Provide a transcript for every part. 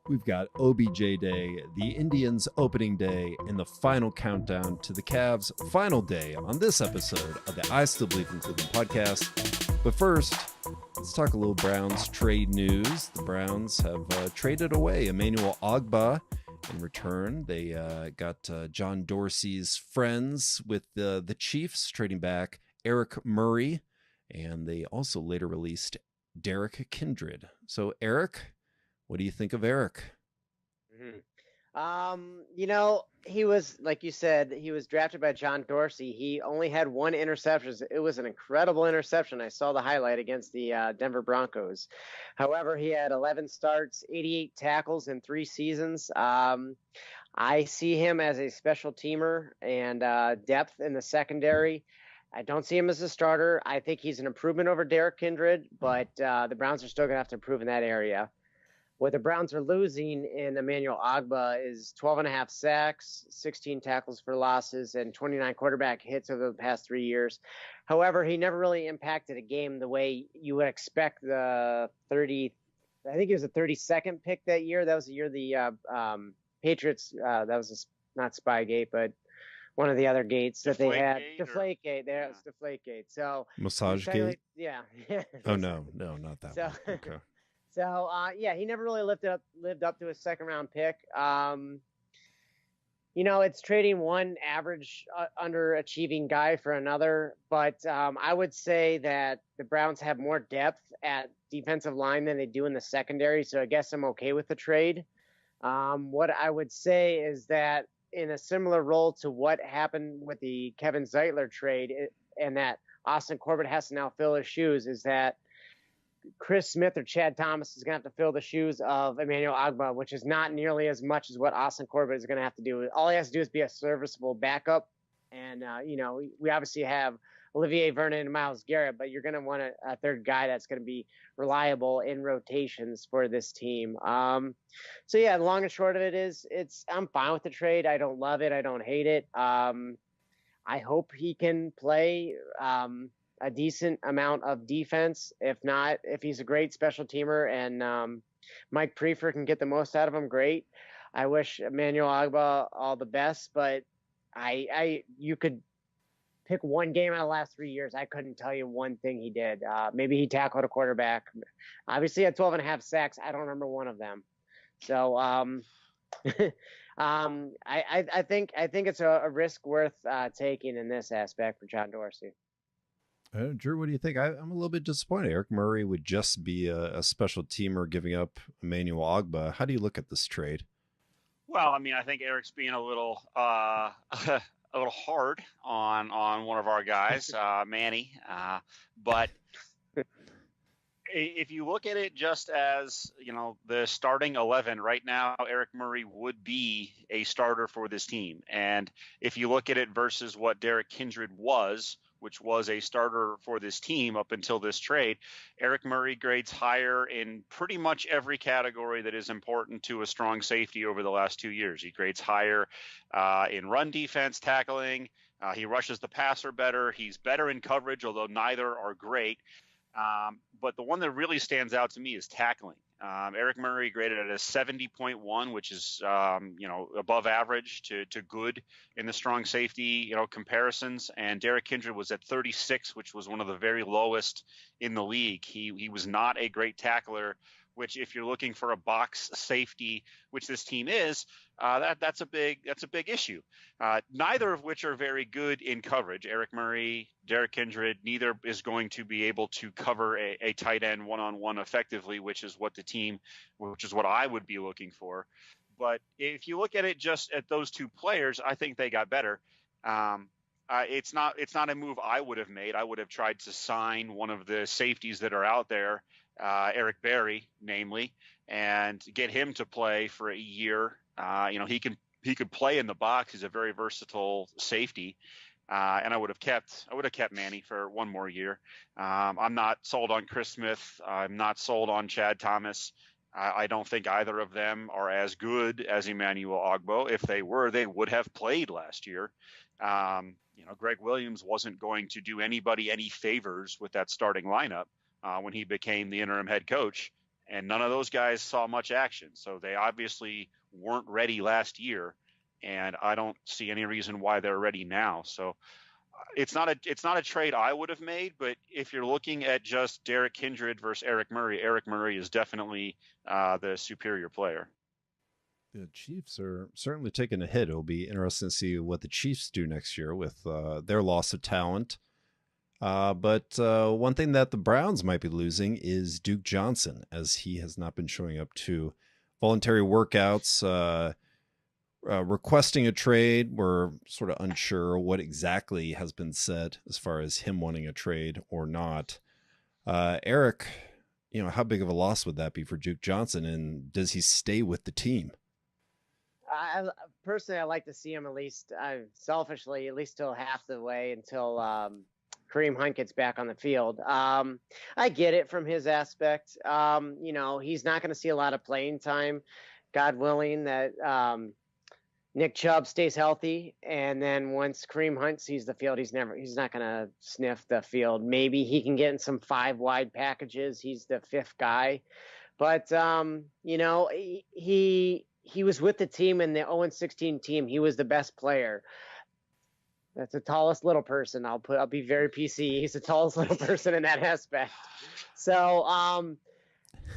We've got OBJ Day, the Indians' opening day, and the final countdown to the Cavs' final day on this episode of the I Still Believe in Cleveland podcast. But first, let's talk a little Browns trade news. The Browns have traded away Emmanuel Ogbah. In return, they got John Dorsey's friends with the Chiefs, trading back Eric Murray, and they also later released Derrick Kindred. So, Eric, what do you think of Eric? He was, like you said, he was drafted by John Dorsey. He only had one interception. It was an incredible interception. I saw the highlight against the Denver Broncos. However, he had 11 starts, 88 tackles in 3 seasons. I see him as a special teamer and depth in the secondary. I don't see him as a starter. I think he's an improvement over Derrick Kindred, but the Browns are still going to have to improve in that area. What the Browns are losing in Emmanuel Ogbah is 12.5 sacks, 16 tackles for losses, and 29 quarterback hits over the past 3 years. However, he never really impacted a game the way you would expect I think it was a 32nd pick that year. That was the year the Patriots, that was not Spygate, but one of the other gates that they had. Deflategate. There, it's Deflategate. So Massage Gate? Yeah. Oh, no, not that one. Okay. So, he never really lived up to a second-round pick. It's trading one average underachieving guy for another. But I would say that the Browns have more depth at defensive line than they do in the secondary. So I guess I'm okay with the trade. What I would say is that in a similar role to what happened with the Kevin Zeitler trade and that Austin Corbett has to now fill his shoes is that Chris Smith or Chad Thomas is going to have to fill the shoes of Emmanuel Ogbah, which is not nearly as much as what Austin Corbett is going to have to do. All he has to do is be a serviceable backup. And, we obviously have Olivier Vernon and Myles Garrett, but you're going to want a third guy that's going to be reliable in rotations for this team. The long and short of it is I'm fine with the trade. I don't love it. I don't hate it. I hope he can play a decent amount of defense. If not, if he's a great special teamer and Mike Prefer can get the most out of him, great. I wish Emmanuel Ogbah all the best, but you could pick one game out of the last 3 years. I couldn't tell you one thing he did. Maybe he tackled a quarterback. Obviously, he had 12.5 sacks. I don't remember one of them. So I think it's a risk worth taking in this aspect for John Dorsey. Drew, what do you think? I'm a little bit disappointed. Eric Murray would just be a special teamer giving up Emmanuel Ogbah. How do you look at this trade? Well, I think Eric's being a little hard on one of our guys, Manny. But if you look at it just as, the starting 11 right now, Eric Murray would be a starter for this team. And if you look at it versus what Derrick Kindred was, which was a starter for this team up until this trade, Eric Murray grades higher in pretty much every category that is important to a strong safety over the last 2 years. He grades higher in run defense, tackling. He rushes the passer better. He's better in coverage, although neither are great. But the one that really stands out to me is tackling. Eric Murray graded at a 70.1, which is, above average to good in the strong safety, comparisons. And Derrick Kindred was at 36, which was one of the very lowest in the league. He was not a great tackler, which if you're looking for a box safety, which this team is, that's a big issue. Neither of which are very good in coverage. Eric Murray, Derrick Kindred, neither is going to be able to cover a tight end one-on-one effectively, which is what I would be looking for. But if you look at it just at those two players, I think they got better. It's not a move I would have made. I would have tried to sign one of the safeties that are out there, Eric Berry, namely, and get him to play for a year. He could play in the box. He's a very versatile safety. And I would have kept Manny for one more year. I'm not sold on Chris Smith. I'm not sold on Chad Thomas. I don't think either of them are as good as Emmanuel Ogbah. If they were, they would have played last year. Greg Williams wasn't going to do anybody any favors with that starting lineup when he became the interim head coach. and none of those guys saw much action. So they obviously weren't ready last year, and I don't see any reason why they're ready now. So it's not a trade I would have made, but if you're looking at just Derrick Kindred versus Eric Murray is definitely the superior player. The Chiefs are certainly taking a hit. It'll be interesting to see what the Chiefs do next year with their loss of talent. But one thing that the Browns might be losing is Duke Johnson, as he has not been showing up to voluntary workouts, requesting a trade. We're sort of unsure what exactly has been said as far as him wanting a trade or not. Eric, how big of a loss would that be for Duke Johnson, and does he stay with the team? Personally, I like to see him at least, selfishly, at least till half the way until Kareem Hunt gets back on the field. I get it from his aspect. He's not going to see a lot of playing time, God willing that Nick Chubb stays healthy. And then once Kareem Hunt sees the field, he's not going to sniff the field. Maybe he can get in some 5-wide packages. He's the 5th guy. But, he was with the team in the 0-16 team. He was the best player. That's the tallest little person. I'll be very PC. He's the tallest little person in that aspect. So,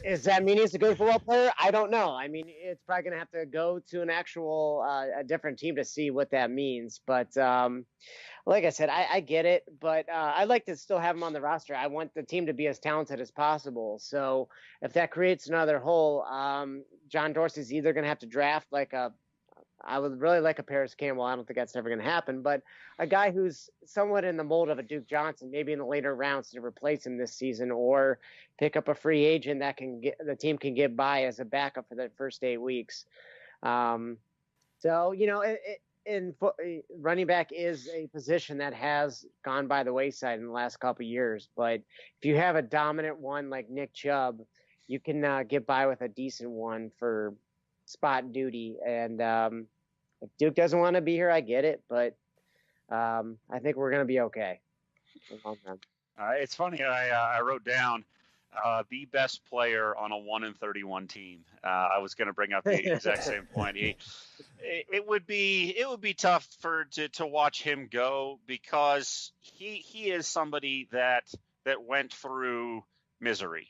does that mean he's a good football player? I don't know. I mean, it's probably going to have to go to an actual, a different team to see what that means. But, like I said, I get it, but I'd like to still have him on the roster. I want the team to be as talented as possible. So if that creates another hole, John Dorsey's either going to have to draft I would really like a Paris Campbell. I don't think that's ever going to happen, but a guy who's somewhat in the mold of a Duke Johnson, maybe in the later rounds to replace him this season, or pick up a free agent that the team can get by as a backup for the first 8 weeks. Running back is a position that has gone by the wayside in the last couple of years. But if you have a dominant one like Nick Chubb, you can get by with a decent one for spot duty. And if Duke doesn't want to be here, I get it. But I think we're going to be okay. It's funny. I wrote down the best player on a 1-31 team. I was going to bring up the exact same point. It would be tough to watch him go, because he is somebody that went through misery,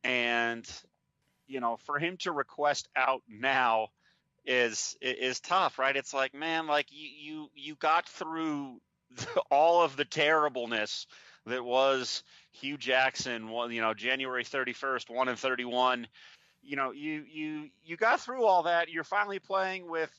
and for him to request out now is tough, right? It's like, man, like you got through all of the terribleness that was Hugh Jackson, January 31st, 1-31. You got through all that. You're finally playing with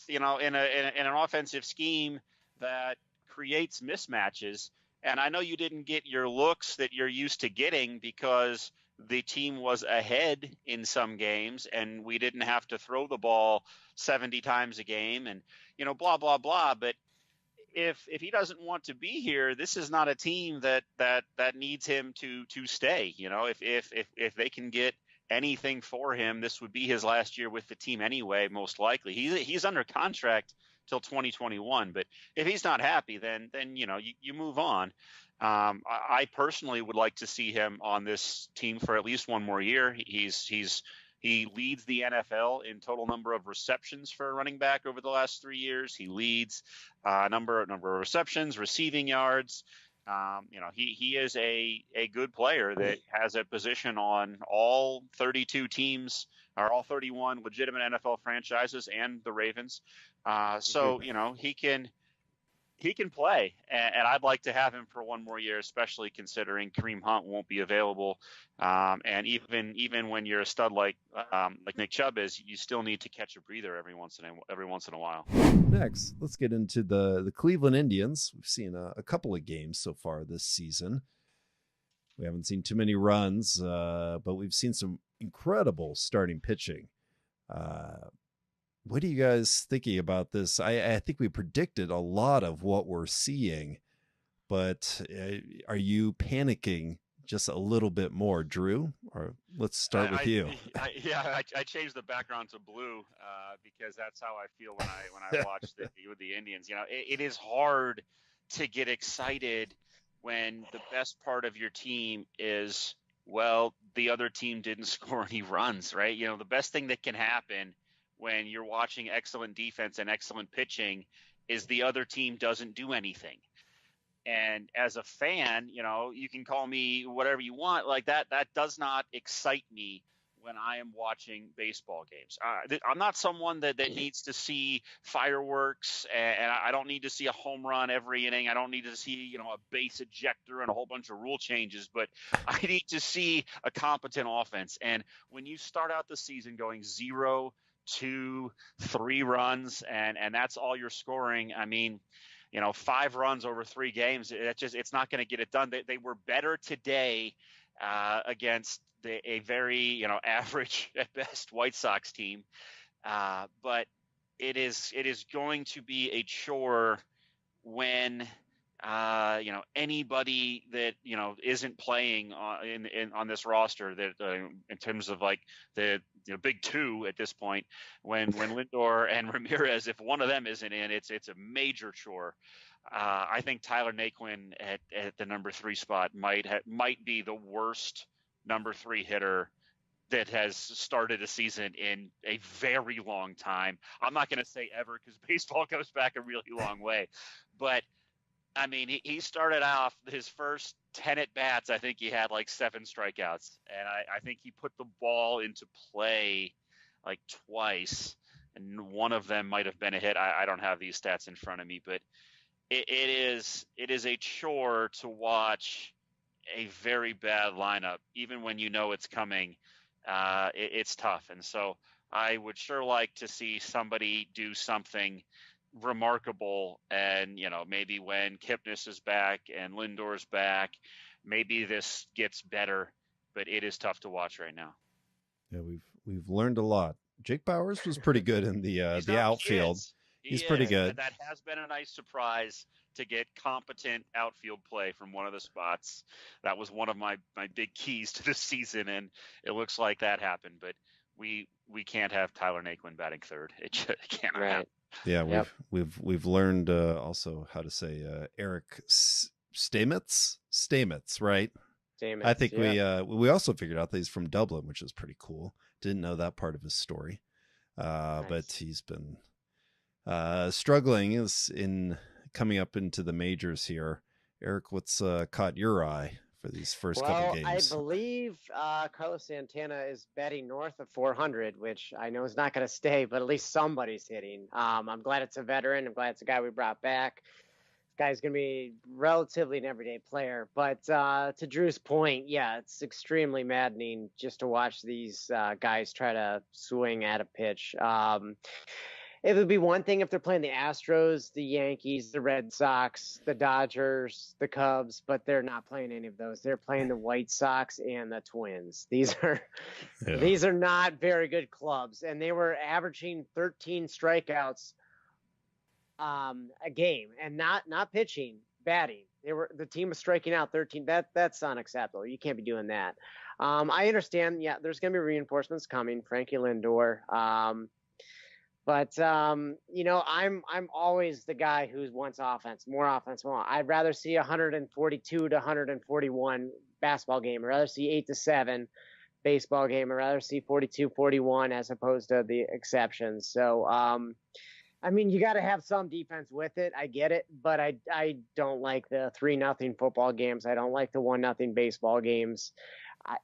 in an offensive scheme that creates mismatches. And I know you didn't get your looks that you're used to getting because the team was ahead in some games and we didn't have to throw the ball 70 times a game and, blah, blah, blah. But if he doesn't want to be here, this is not a team that needs him to stay. If they can get anything for him, this would be his last year with the team anyway, most likely. He's under contract till 2021, but if he's not happy, then you move on. I personally would like to see him on this team for at least one more year. He leads the NFL in total number of receptions for a running back over the last 3 years. He leads number of receptions, receiving yards. He is a good player that has a position on all 32 teams, or all 31 legitimate NFL franchises and the Ravens. So he can play, and I'd like to have him for one more year, especially considering Kareem Hunt won't be available. And even when you're a stud like Nick Chubb is, you still need to catch a breather every once in a while. Next, let's get into the Cleveland Indians. We've seen a couple of games so far this season. We haven't seen too many runs, but we've seen some incredible starting pitching. What are you guys thinking about this? I think we predicted a lot of what we're seeing, but are you panicking just a little bit more, Drew? Or let's start with you. I changed the background to blue because that's how I feel when I watch the Indians. It is hard to get excited when the best part of your team is well, the other team didn't score any runs, right? You know, the best thing that can happen when you're watching excellent defense and excellent pitching is the other team doesn't do anything. And as a fan, you know, you can call me whatever you want, like that does not excite me when I am watching baseball games. I'm not someone that needs to see fireworks, and I don't need to see a home run every inning. I don't need to see, you know, a base ejector and a whole bunch of rule changes, but I need to see a competent offense. And when you start out the season going 0, 2, 3 runs, and that's all you're scoring, I mean, you know, 5 runs over 3 games, it's not going to get it done. They were better today against a very, you know, average at best White Sox team. But it is going to be a chore when, you know, anybody that, you know, isn't playing on this roster that in terms of like the big two at this point, when Lindor and Ramirez, if one of them isn't in, it's a major chore. I think Tyler Naquin at the number 3 spot might be the worst number 3 hitter that has started a season in a very long time. I'm not going to say ever because baseball goes back a really long way, but I mean, he started off his first 10 at bats. I think he had like 7 strikeouts, and I think he put the ball into play like twice, and one of them might have been a hit. I don't have these stats in front of me, but it is a chore to watch a very bad lineup, even when you know it's coming. It's tough, and so I would sure like to see somebody do something remarkable, and you know, maybe when Kipnis is back and Lindor's back, maybe this gets better, but it is tough to watch right now. Yeah, we've learned a lot. Jake Bauers was pretty good in the outfield. He's pretty good. That has been a nice surprise to get competent outfield play from one of the spots. That was one of my big keys to this season, and it looks like that happened. But we can't have Tyler Naquin batting third. It can't happen. Yeah, we've learned also how to say Eric Stamets, right? Stamets, I think we also figured out that he's from Dublin, which is pretty cool. Didn't know that part of his story, nice. But he's been struggling in coming up into the majors here. Eric, what's caught your eye for these first couple games? I believe Carlos Santana is betting north of 400, which I know is not going to stay, but at least somebody's hitting. I'm glad it's a veteran. I'm glad it's a guy we brought back. This guy's going to be relatively an everyday player. But to Drew's point, yeah, it's extremely maddening just to watch these guys try to swing at a pitch. It would be one thing if they're playing the Astros, the Yankees, the Red Sox, the Dodgers, the Cubs, but they're not playing any of those. They're playing the White Sox and the Twins. These are not very good clubs, and they were averaging 13 strikeouts a game, and not pitching, batting. The team was striking out 13. That's unacceptable. You can't be doing that. I understand. Yeah, there's going to be reinforcements coming. Frankie Lindor. But you know, I'm always the guy who wants offense, more offense. More. I'd rather see 142 to 141 basketball game. I'd rather see 8-7 baseball game. I'd rather see 42-41 as opposed to the exceptions. So, I mean, you got to have some defense with it. I get it, but I don't like the 3-0 football games. I don't like the 1-0 baseball games.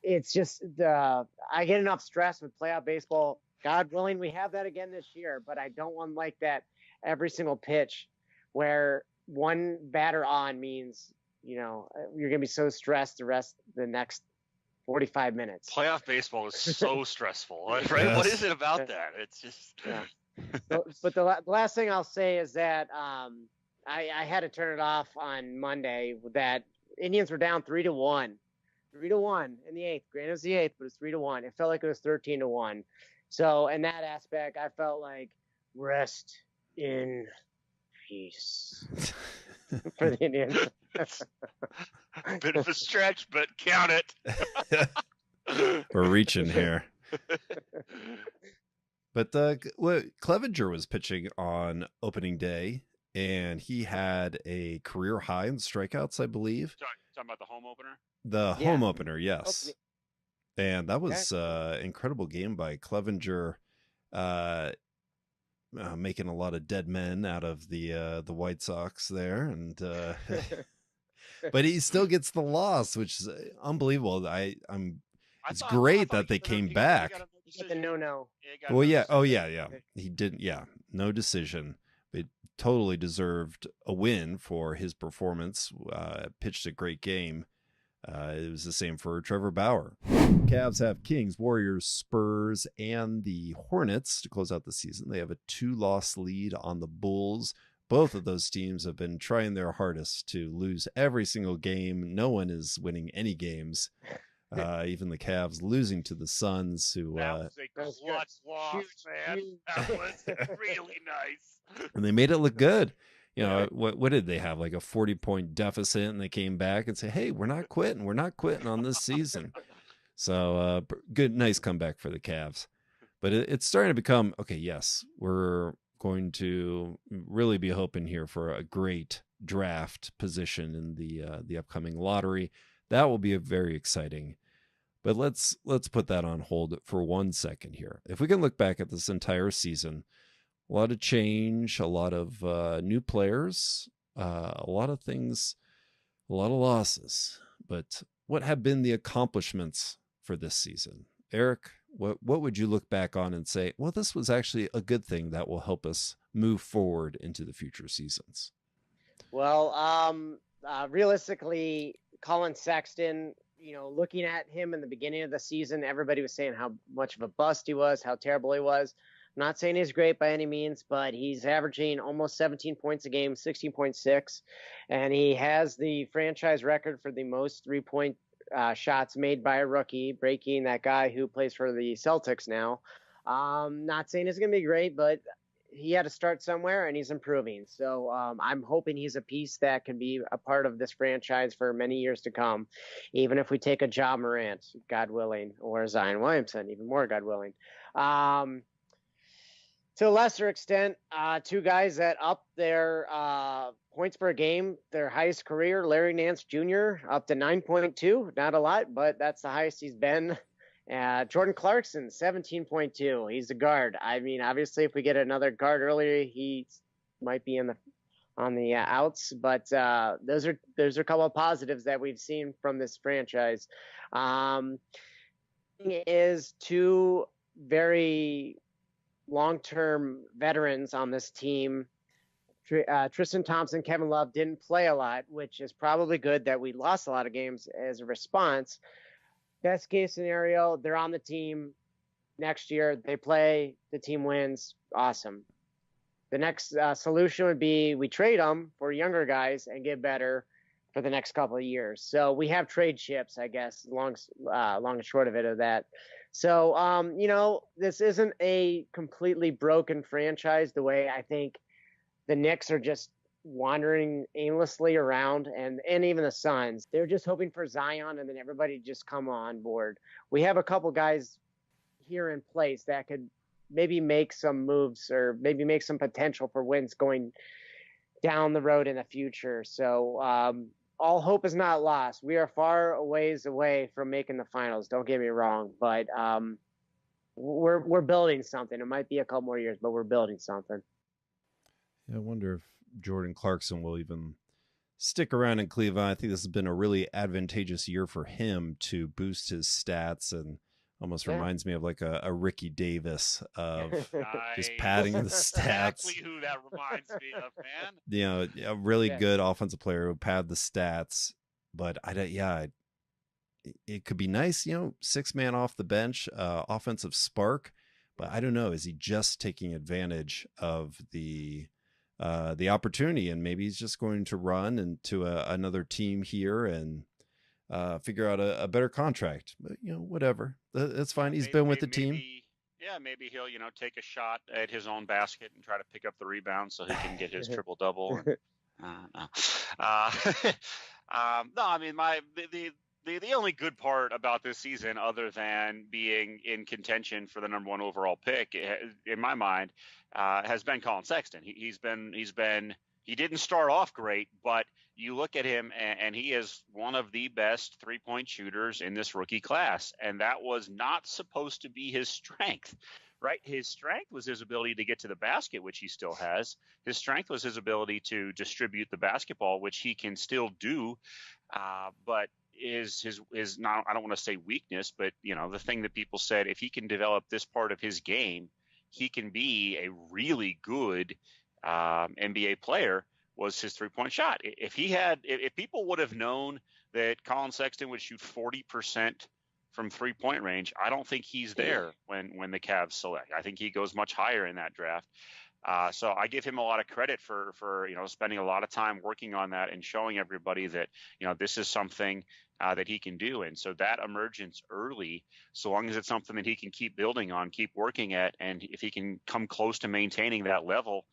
It's just I get enough stress with playoff baseball. God willing, we have that again this year, but I don't want like that every single pitch where one batter on means, you know, you're going to be so stressed the next 45 minutes. Playoff baseball is so stressful, right? Yes. What is it about that? It's just... Yeah. But the last thing I'll say is that I had to turn it off on Monday that Indians were down 3-1. 3-1 in the 8th. Granted, it was the 8th, but it's 3-1. It felt like it was 13-1. So in that aspect, I felt like rest in peace for the Indians. Bit of a stretch, but count it. We're reaching here. But Clevenger was pitching on opening day, and he had a career high in strikeouts, I believe. Talking about the home opener? The home opener, yes. And that was incredible game by Clevenger, making a lot of dead men out of the White Sox there, and but he still gets the loss, which is unbelievable. It's great that they came back. The no. Well, yeah. Oh, yeah. He didn't. Yeah, no decision. But totally deserved a win for his performance. Pitched a great game. It was the same for Trevor Bauer. Cavs have Kings, Warriors, Spurs, and the Hornets to close out the season. They have a 2-loss lead on the Bulls. Both of those teams have been trying their hardest to lose every single game. No one is winning any games. Even the Cavs losing to the Suns, who that was a clutch loss, man. That was really nice. And they made it look good. You know, what did they have? Like a 40-point deficit, and they came back and say, "Hey, we're not quitting. We're not quitting on this season." So nice comeback for the Cavs. But it's starting to become okay. Yes, we're going to really be hoping here for a great draft position in the upcoming lottery. That will be very exciting. But let's put that on hold for 1 second here. If we can look back at this entire season, a lot of change, a lot of new players, a lot of things, a lot of losses. But what have been the accomplishments for this season? Eric, what would you look back on and say, well, this was actually a good thing that will help us move forward into the future seasons? Well, realistically, Colin Sexton, looking at him in the beginning of the season, everybody was saying how much of a bust he was, how terrible he was. I'm not saying he's great by any means, but he's averaging almost 17 points a game, 16.6, and he has the franchise record for the most 3-point shots made by a rookie, breaking that guy who plays for the Celtics now. Not saying it's going to be great, but he had to start somewhere, and he's improving. So I'm hoping he's a piece that can be a part of this franchise for many years to come, even if we take a Ja Morant, God willing, or Zion Williamson, even more God willing. To a lesser extent, two guys that up their points per game, their highest career, Larry Nance Jr., up to 9.2. Not a lot, but that's the highest he's been. Jordan Clarkson, 17.2. He's a guard. I mean, obviously, if we get another guard earlier, he might be on the outs. But those are a couple of positives that we've seen from this franchise. Is two very long-term veterans on this team. Tristan Thompson, Kevin Love didn't play a lot, which is probably good that we lost a lot of games as a response. Best case scenario, they're on the team next year. They play, the team wins. Awesome. The next solution would be we trade them for younger guys and get better for the next couple of years. So we have trade chips, I guess, long and short of it of that. So, this isn't a completely broken franchise the way I think the Knicks are just wandering aimlessly around, and even the Suns. They're just hoping for Zion, and then everybody just come on board. We have a couple guys here in place that could maybe make some moves or maybe make some potential for wins going down the road in the future. So all hope is not lost. We are far a ways away from making the finals. Don't get me wrong, but we're building something. It might be a couple more years, but we're building something. Yeah, I wonder if Jordan Clarkson will even stick around in Cleveland. I think this has been a really advantageous year for him to boost his stats, and almost reminds me of like a Ricky Davis of just padding the stats. Exactly who that reminds me of, man. A really good offensive player who pad the stats, but it could be nice, 6-man off the bench, offensive spark, but I don't know. Is he just taking advantage of the opportunity, and maybe he's just going to run into another team here and figure out a better contract? But whatever, that's fine. He's been with the team. Maybe he'll take a shot at his own basket and try to pick up the rebound so he can get his triple double. No, I mean the only good part about this season, other than being in contention for the #1 overall pick, in my mind, has been Colin Sexton. He's been he didn't start off great, but you look at him and he is one of the best 3-point shooters in this rookie class. And that was not supposed to be his strength, right? His strength was his ability to get to the basket, which he still has. His strength was his ability to distribute the basketball, which he can still do. But is not, I don't want to say weakness, but the thing that people said, if he can develop this part of his game, he can be a really good NBA player, was his 3-point shot. If people would have known that Colin Sexton would shoot 40% from 3-point range, I don't think he's there when the Cavs select. I think he goes much higher in that draft. So I give him a lot of credit for spending a lot of time working on that and showing everybody that this is something that he can do. And so that emergence early, so long as it's something that he can keep building on, keep working at, and if he can come close to maintaining that level,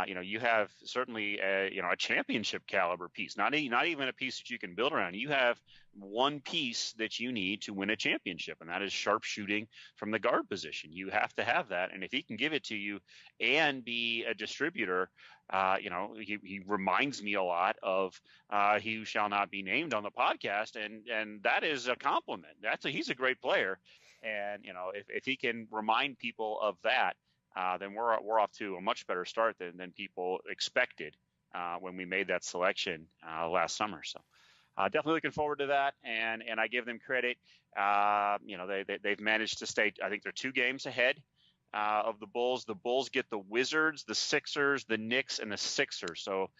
you have certainly a championship caliber piece, not even a piece that you can build around. You have one piece that you need to win a championship, and that is sharp shooting from the guard position. You have to have that. And if he can give it to you and be a distributor, he reminds me a lot of He Who Shall Not Be Named on the podcast. And that is a compliment. He's a great player. And, if he can remind people of that, then we're off to a much better start than people expected when we made that selection last summer. So definitely looking forward to that, and I give them credit. They've managed to stay. I think they're 2 games ahead of the Bulls. The Bulls get the Wizards, the Sixers, the Knicks, and the Sixers. So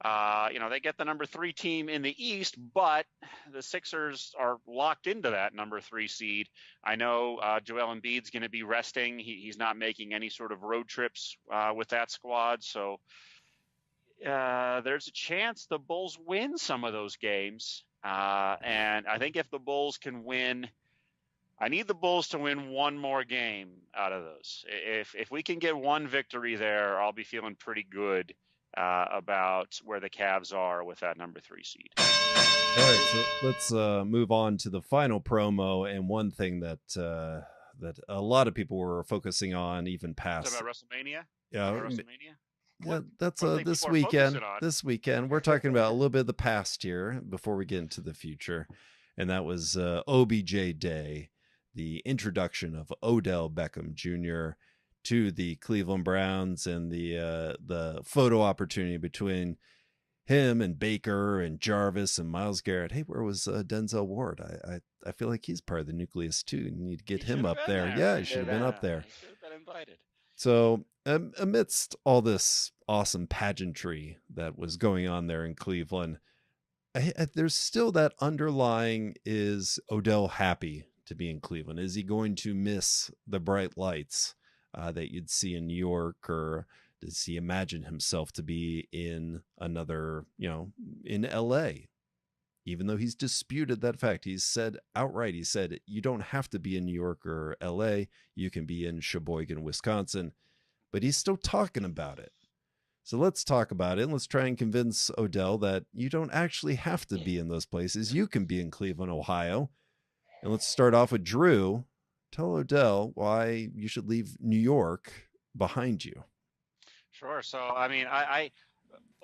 they get the number 3 team in the East, but the Sixers are locked into that number 3 seed. I know Joel Embiid's going to be resting. He's not making any sort of road trips with that squad. So there's a chance the Bulls win some of those games. And I think if the Bulls can win, I need the Bulls to win one more game out of those. If we can get one victory there, I'll be feeling pretty good about where the Cavs are with that number 3 seed. All right, so let's move on to the final promo, and one thing that a lot of people were focusing on, even past about WrestleMania. Yeah, that's this weekend. This weekend, we're talking about a little bit of the past here before we get into the future, and that was OBJ Day, the introduction of Odell Beckham Jr. to the Cleveland Browns, and the photo opportunity between him and Baker and Jarvis and Myles Garrett. Hey, where was Denzel Ward? I feel like he's part of the nucleus too. You need to get him up there. Yeah, he should have been up there. He should have been invited. So amidst all this awesome pageantry that was going on there in Cleveland, there's still that underlying, is Odell happy to be in Cleveland? Is he going to miss the bright lights that you'd see in New York, or does he imagine himself to be in another, in LA? Even though he's disputed that fact, he's said outright, you don't have to be in New York or LA. You can be in Sheboygan, Wisconsin, but he's still talking about it. So let's talk about it. And let's try and convince Odell that you don't actually have to be in those places. You can be in Cleveland, Ohio. And let's start off with Drew. Tell Odell why you should leave New York behind you. Sure. So,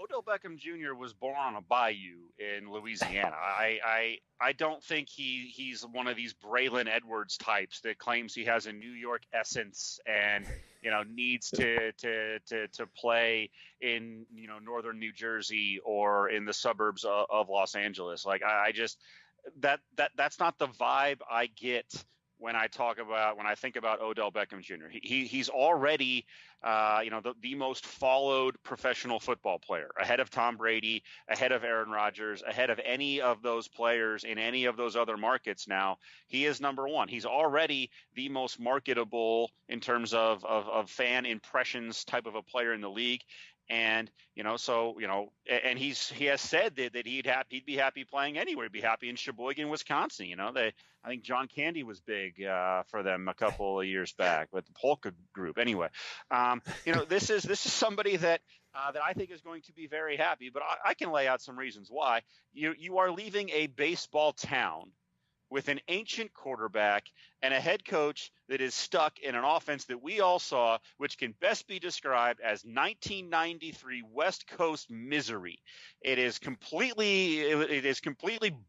Odell Beckham Jr. was born on a bayou in Louisiana. I don't think he's one of these Braylon Edwards types that claims he has a New York essence and needs to play in northern New Jersey or in the suburbs of Los Angeles. Like I just that's not the vibe I get when I think about Odell Beckham Jr. He's already, the most followed professional football player, ahead of Tom Brady, ahead of Aaron Rodgers, ahead of any of those players in any of those other markets. Now he is number 1. He's already the most marketable in terms of fan impressions type of a player in the league. And, and he has said that he'd be happy playing anywhere. He'd be happy in Sheboygan, Wisconsin. I think John Candy was big for them a couple of years back with the Polka group. Anyway, this is somebody that I think is going to be very happy, but I can lay out some reasons why. You are leaving a baseball town with an ancient quarterback and a head coach that is stuck in an offense that we all saw, which can best be described as 1993 West Coast misery. It is completely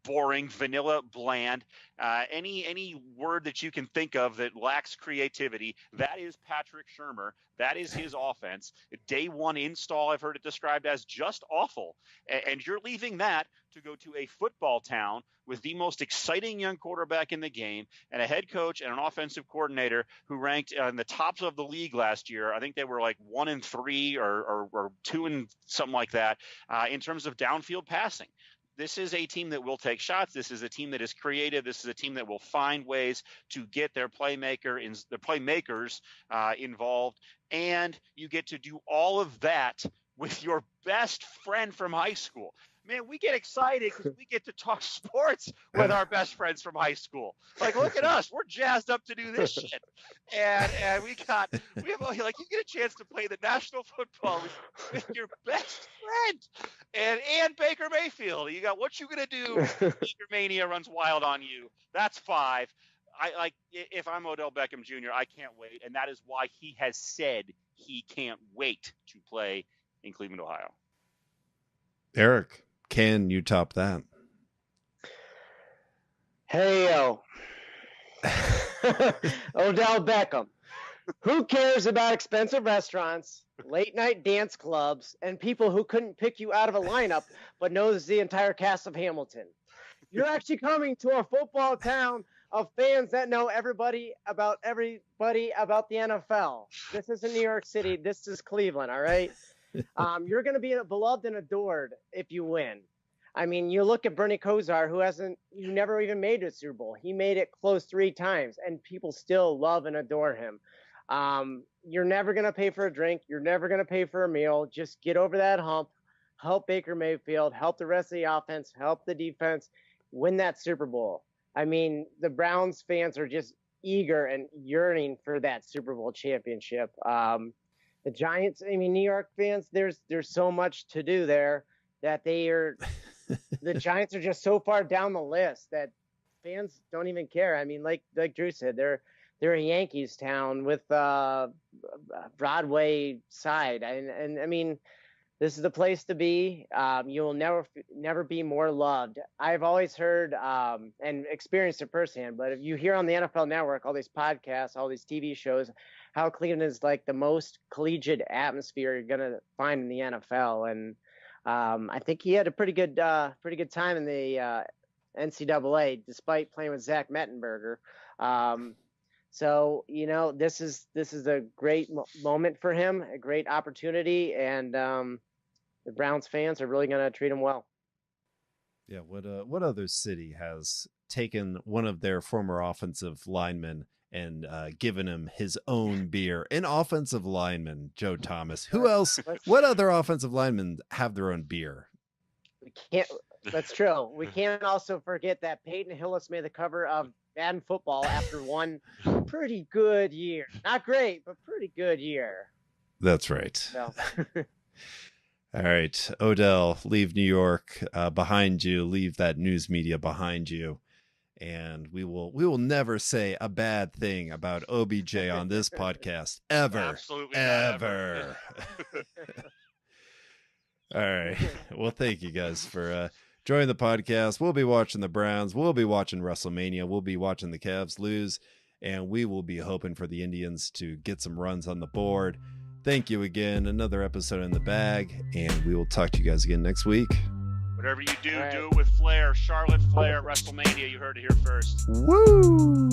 boring, vanilla, bland. Any word that you can think of that lacks creativity, that is Patrick Shermer. That is his offense. Day one install, I've heard it described as just awful. And you're leaving that to go to a football town with the most exciting young quarterback in the game and a head coach and an offensive coordinator who ranked in the tops of the league last year. I think they were like 1-3 or 2 and something like that in terms of downfield passing. This is a team that will take shots. This is a team that is creative. This is a team that will find ways to get their playmakers involved. And you get to do all of that with your best friend from high school. Man, we get excited because we get to talk sports with our best friends from high school. Like, look at us. We're jazzed up to do this shit. And we have, like, you get a chance to play the National Football League with your best friend and Baker Mayfield. You got what you going to do if Baker Mania runs wild on you. That's 5. If I'm Odell Beckham Jr., I can't wait. And that is why he has said he can't wait to play in Cleveland, Ohio. Eric, can you top that? Hey, yo. Odell Beckham. Who cares about expensive restaurants, late night dance clubs, and people who couldn't pick you out of a lineup but knows the entire cast of Hamilton? You're actually coming to a football town of fans that know everybody about the NFL. This isn't New York City. This is Cleveland, all right? You're going to be beloved and adored if you win. I mean, you look at Bernie Kosar, who never even made a Super Bowl. He made it close 3 times, and people still love and adore him. You're never going to pay for a drink. You're never going to pay for a meal. Just get over that hump, help Baker Mayfield, help the rest of the offense, help the defense, win that Super Bowl. I mean, the Browns fans are just eager and yearning for that Super Bowl championship. The Giants, I mean, New York fans, there's so much to do there that the Giants are just so far down the list that fans don't even care. I mean, like Drew said, they're a Yankees town with Broadway side. And I mean, this is the place to be. You will never be more loved. I've always heard and experienced it firsthand, but if you hear on the NFL Network, all these podcasts, all these TV shows, how Cleveland is like the most collegiate atmosphere you're going to find in the NFL. And I think he had a pretty good time in the NCAA, despite playing with Zach Mettenberger. So, you know, this is a great moment for him, a great opportunity, and the Browns fans are really going to treat him well. Yeah, what other city has taken one of their former offensive linemen and given him his own beer? An offensive lineman, Joe Thomas. Who else? What other offensive linemen have their own beer? We can't. That's true. We can't also forget that Peyton Hillis made the cover of Madden Football after one pretty good year. Not great, but pretty good year. That's right. So. All right, Odell, leave New York behind you. Leave that news media behind you. And we will never say a bad thing about OBJ on this podcast ever. Absolutely ever. All right. Well, thank you guys for joining the podcast. We'll be watching the Browns. We'll be watching WrestleMania. We'll be watching the Cavs lose, and we will be hoping for the Indians to get some runs on the board. Thank you again. Another episode in the bag, and we will talk to you guys again next week. Whatever you do, do it with Flair. Charlotte Flair, WrestleMania. You heard it here first. Woo!